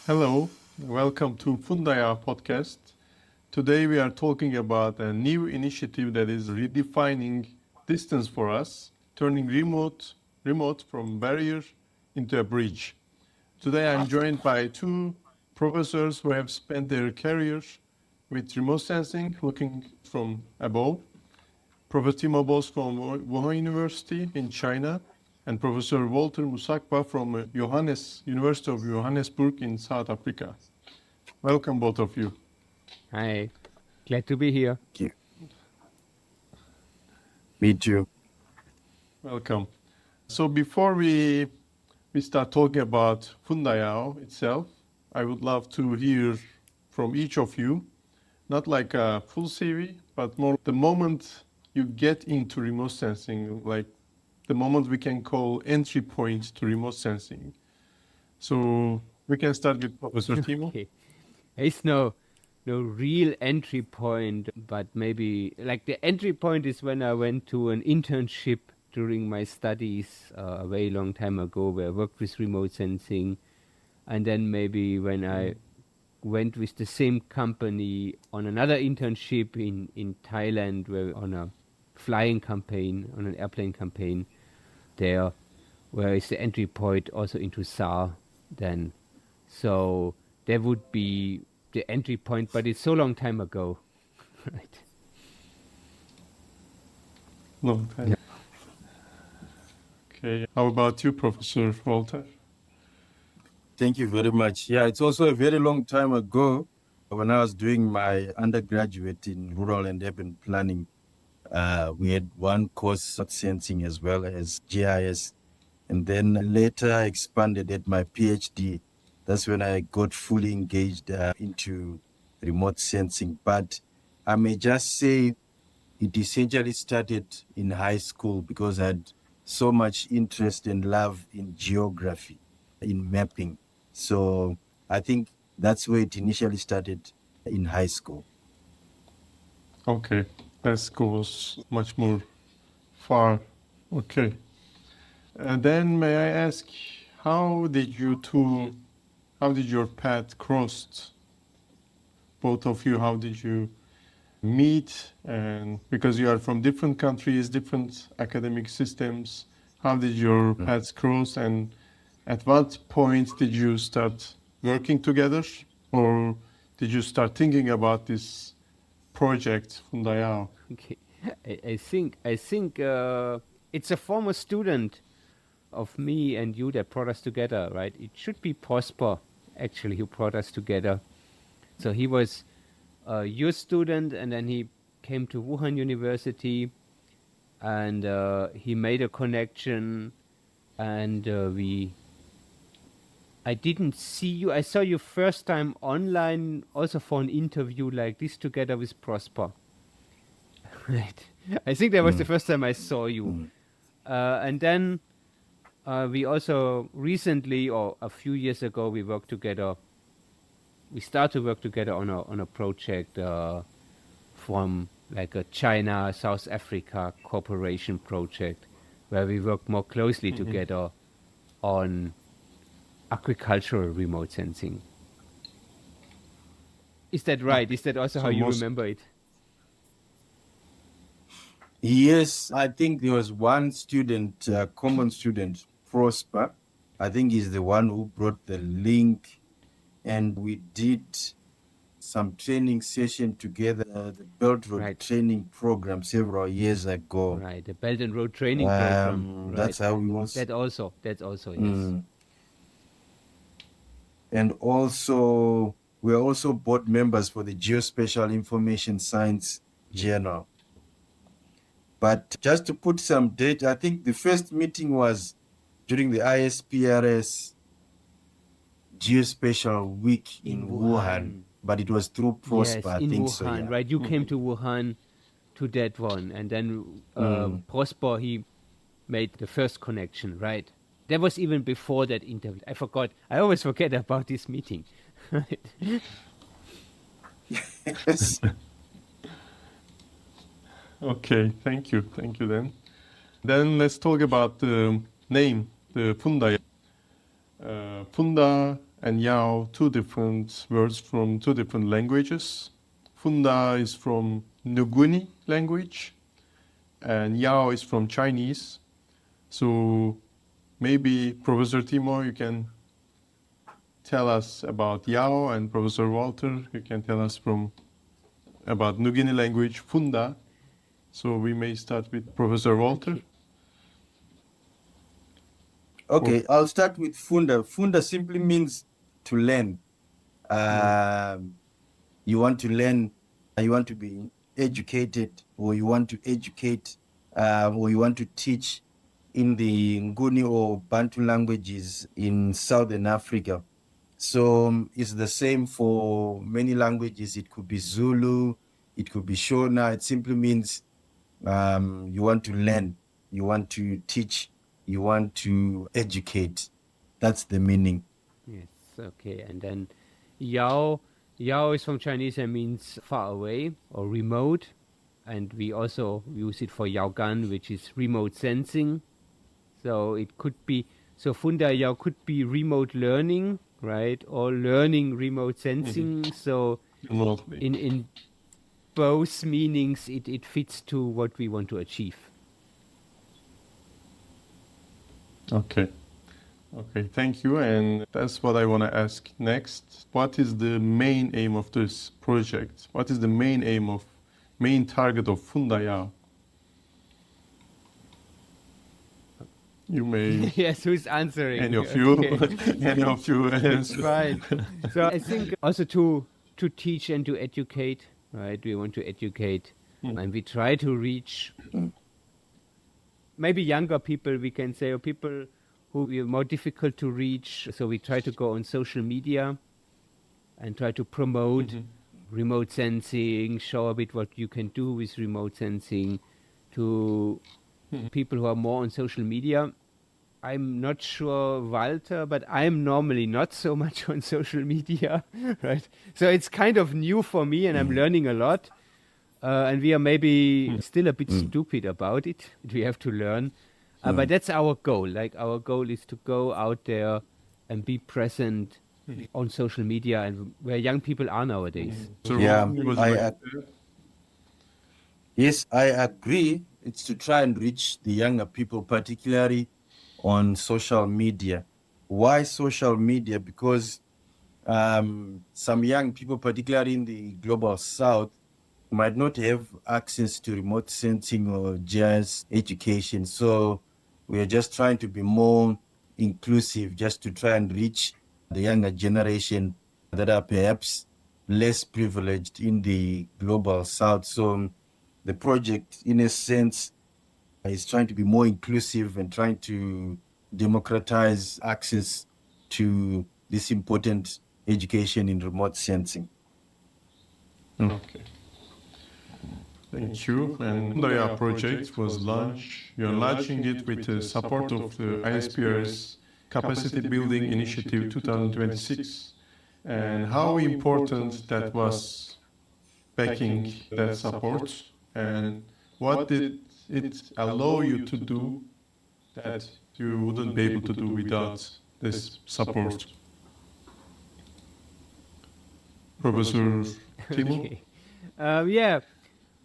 Hello, welcome to Fundaya Podcast. Today we are talking about a new initiative that is redefining distance for us, turning remote from barrier into a bridge. Today I'm joined by two professors who have spent their careers with remote sensing, looking from above. Professor Timo Balz from Wuhan University in China, and Professor Walter Musakwa from University of Johannesburg in South Africa. Welcome, both of you. Hi, glad to be here. Thank you. Me too. Welcome. So before we start talking about Fundayao itself, I would love to hear from each of you, not like a full CV, but more the moment you get into remote sensing, like the moment we can call entry point to remote sensing. So we can start with Professor Timo. Okay. It's no real entry point, but maybe like the entry point is when I went to an internship during my studies a very long time ago, where I worked with remote sensing, and then maybe when I went with the same company on another internship in Thailand, where on a flying campaign, on an airplane campaign there, where is the entry point also into SAR then. So there would be the entry point, but it's so long time ago. Right. Long time. Yeah. Okay. How about you, Professor Walter? Thank you very much. Yeah, it's also a very long time ago when I was doing my undergraduate in rural and urban planning. We had one course of sensing as well as GIS. And then later I expanded at my PhD. That's when I got fully engaged into remote sensing. But I may just say it essentially started in high school because I had so much interest and love in geography, in mapping. So I think that's where it initially started, in high school. Okay. That goes much more far. Okay. And then may I ask, how did your path crossed? Both of you, how did you meet? And because you are from different countries, different academic systems, how did your paths cross? And at what point did you start working together? Or did you start thinking about this project, Fundayao? Okay. I think it's a former student of me and you that brought us together, right? It should be Prosper, actually, who brought us together. So he was your student, and then he came to Wuhan University, and he made a connection, and I didn't see you. I saw you first time online, also for an interview like this together with Prosper. Right. I think that was the first time I saw you. And then we also recently, or a few years ago, we worked together. We started to work together on a project from like a China South Africa cooperation project, where we work more closely together on agricultural remote sensing. Is that right? Is that also how you remember it? Yes, I think there was one student, common student, Prosper. I think he's the one who brought the link, and we did some training session together, the Belt Road training program several years ago. Right, the Belt and Road training program. Right. That's how we was. That's also, yes. And also, we are also board members for the Geospatial Information Science Journal. But just to put some date, I think the first meeting was during the ISPRS Geospatial Week in Wuhan, but it was through Prosper, yes, I in think Wuhan, so. Yeah. Right, you came to Wuhan to that one, and then Prosper, he made the first connection, right? That was even before that interview. I forgot. I always forget about this meeting. Yes. Okay, thank you then. Then let's talk about the name, the Fundaya. Funda and Yao, two different words from two different languages. Funda is from Nguni language, and Yao is from Chinese. So maybe Professor Timo, you can tell us about Yao, and Professor Walter, you can tell us about Nguni language, Funda. So we may start with Professor Walter. Okay, I'll start with Funda. Funda simply means to learn. You want to learn, you want to be educated, or you want to educate, or you want to teach in the Nguni or Bantu languages in Southern Africa. So it's the same for many languages. It could be Zulu, it could be Shona. It simply means you want to learn, you want to teach, you want to educate. That's the meaning. Yes, okay. And then Yao is from Chinese and means far away or remote. And we also use it for Yaogan, which is remote sensing. So it could be, so Fundayao could be remote learning, right? Or learning remote sensing. So in both meanings, it fits to what we want to achieve. Okay, thank you. And that's what I want to ask next. What is the main aim of this project? What is the main target of Fundaya? You may. Yes, who's answering? Any of you? Okay. Any of you? Right. So I think also to teach and to educate, right? We want to educate, and we try to reach maybe younger people, we can say, or people who are more difficult to reach. So we try to go on social media and try to promote remote sensing, show a bit what you can do with remote sensing to people who are more on social media. I'm not sure, Walter, but I'm normally not so much on social media, right? So it's kind of new for me, and I'm learning a lot. And we are maybe still a bit stupid about it. We have to learn. But that's our goal. Like, our goal is to go out there and be present on social media and where young people are nowadays. So Yeah, yes, I agree. It's to try and reach the younger people, particularly on social media. Why social media? Because some young people, particularly in the global south, might not have access to remote sensing or GIS education. So we are just trying to be more inclusive, just to try and reach the younger generation that are perhaps less privileged in the global south. So the project, in a sense, is trying to be more inclusive and trying to democratize access to this important education in remote sensing. Okay. Thank you. And Fundaya project was launched. You're launching it with the support of the ISPRS Capacity Building Initiative 2026. And how important that was backing that support, and what did it allow you to do that you wouldn't be able to do without this support? Professor Timo? Okay.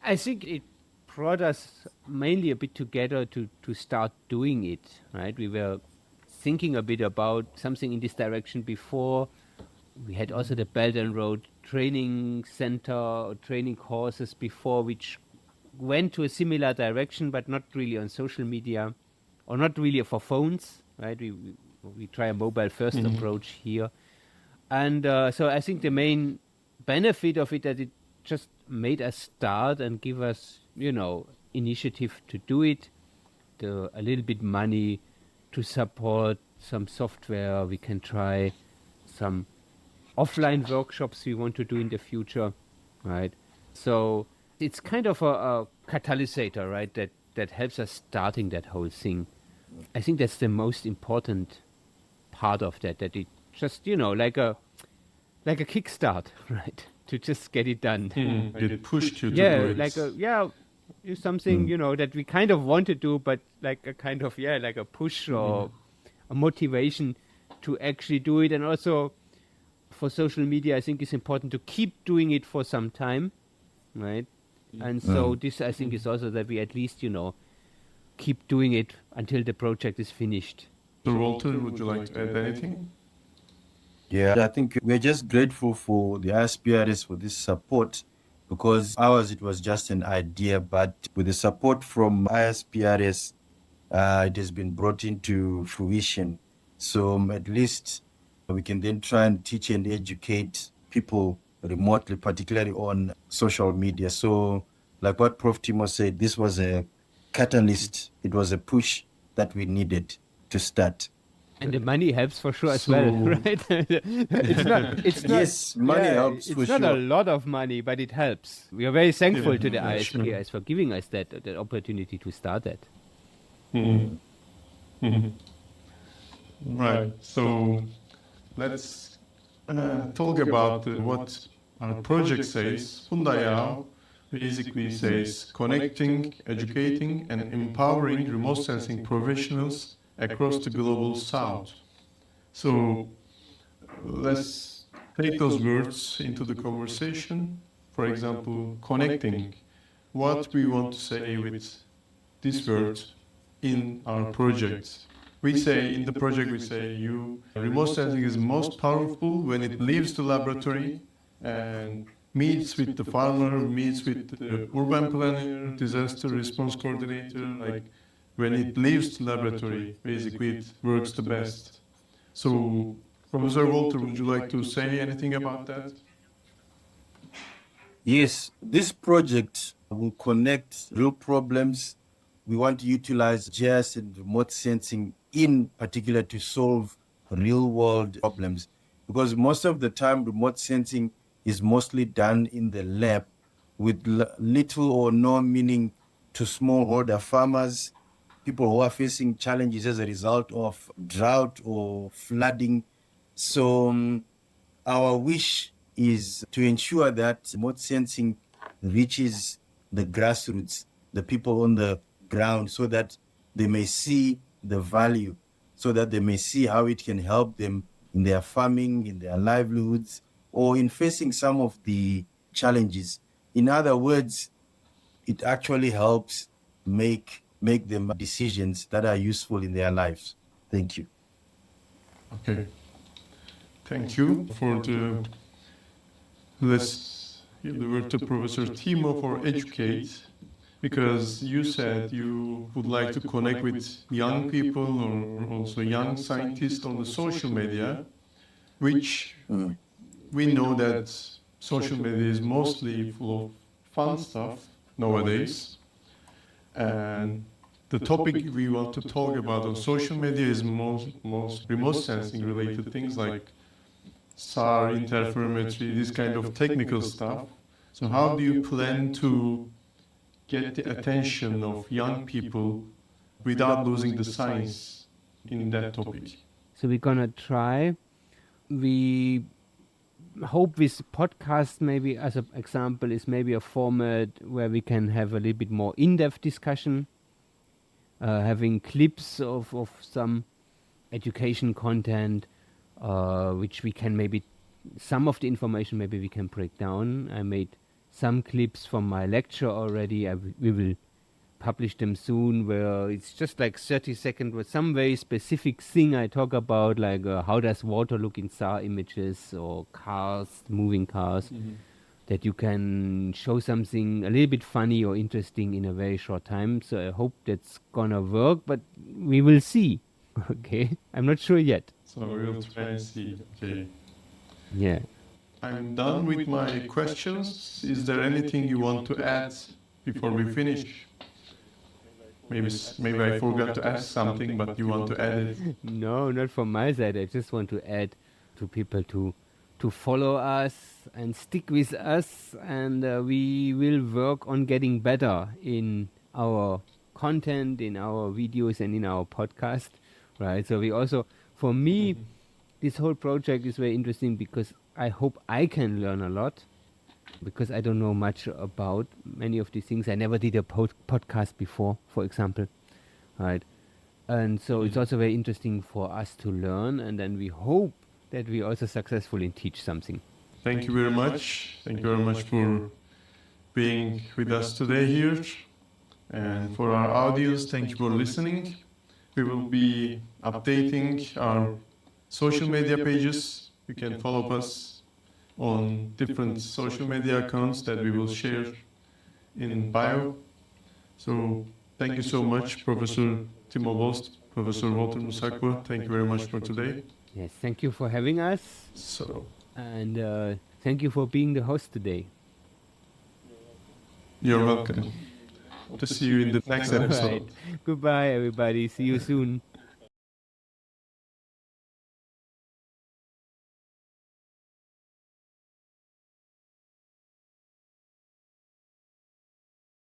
I think it brought us mainly a bit together to start doing it, right? We were thinking a bit about something in this direction before. We had also the Belt and Road Training Center, or training courses before, which went to a similar direction, but not really on social media, or not really for phones, right? We try a mobile-first approach here. And so I think the main benefit of it that it just made us start and give us, initiative to do it, a little bit money to support some software. We can try some offline workshops we want to do in the future, right? So it's kind of a catalyst, right, that helps us starting that whole thing. I think that's the most important part of that it just, like a kickstart, right? To just get it done. It pushed you to do it. It's something, that we kind of want to do, but like a kind of, like a push or a motivation to actually do it. And also for social media, I think it's important to keep doing it for some time, right? And so this, I think, is also that we at least, keep doing it until the project is finished. So Walter, would you like to add anything? Yeah, I think we're just grateful for the ISPRS for this support, because ours, it was just an idea, but with the support from ISPRS, it has been brought into fruition. So at least we can then try and teach and educate people remotely, particularly on social media. So like what Prof. Timo said, this was a catalyst. It was a push that we needed to start. And the money helps for sure as well, right? it's not, yes, money helps for It's sure. not a lot of money, but it helps. We are very thankful to the ISPRS for giving us that opportunity to start that. Right. So let's talk about what our project says. Fundayao basically says connecting, educating, and empowering remote sensing professionals across the global south. So let's take those words into the conversation. For example, connecting. What we want to say with this word in our project. We say, in the project, we say, remote sensing is most powerful when it leaves the laboratory and meets with the farmer, meets with the urban planner, disaster response coordinator, like when it leaves the laboratory, basically it works the best. So, Professor Walter, would you like to say anything about that? Yes, this project will connect real problems. We want to utilize GIS and remote sensing in particular to solve real world problems, because most of the time remote sensing is mostly done in the lab with little or no meaning to smallholder farmers, people who are facing challenges as a result of drought or flooding. So our wish is to ensure that remote sensing reaches the grassroots, the people on the ground, so that they may see the value, so that they may see how it can help them in their farming, in their livelihoods, or in facing some of the challenges. In other words, it actually helps make them decisions that are useful in their lives. Thank you. Okay. Thank you for the, let's give the word to Professor Timo for educate, because you said you would like to connect with young people or also young scientists on the social media, which we know that social media is mostly full of fun stuff nowadays. And the topic we want to talk about on social media is most remote sensing related things like SAR, interferometry, this kind of technical stuff. So how do you plan to get the attention of young people without losing the science in that topic? So we're gonna try. We hope this podcast, maybe as an example, is maybe a format where we can have a little bit more in-depth discussion, having clips of some education content, which we can maybe, some of the information maybe we can break down. I made some clips from my lecture already. We will publish them soon, where it's just like 30 seconds with some very specific thing I talk about, like how does water look in SAR images, or cars, moving cars, that you can show something a little bit funny or interesting in a very short time. So I hope that's gonna work, but we will see. Okay, I'm not sure yet. So we'll try and see. Okay. Yeah. I'm done with my questions. Is there anything you want to add before we finish? Maybe I forgot to ask something, but you want to add it? No, not from my side. I just want to add to people to follow us and stick with us, and we will work on getting better in our content, in our videos, and in our podcast. Right. So we also, for me, this whole project is very interesting because I hope I can learn a lot, because I don't know much about many of these things. I never did a podcast before, for example, right? And so it's also very interesting for us to learn, and then we hope that we also successfully teach something. Thank you very much. Thank you very much for being with us today here. And for our audience, thank you for listening. We will be updating our social media pages. You can follow us on different social media accounts that we will share in bio. So thank you so much, Professor Timo Balz, Professor Walter Musakwa. Thank you very much for today. Yes, thank you for having us. So, And thank you for being the host today. you're welcome. To see you in the next episode. All right. Goodbye, everybody. See you soon.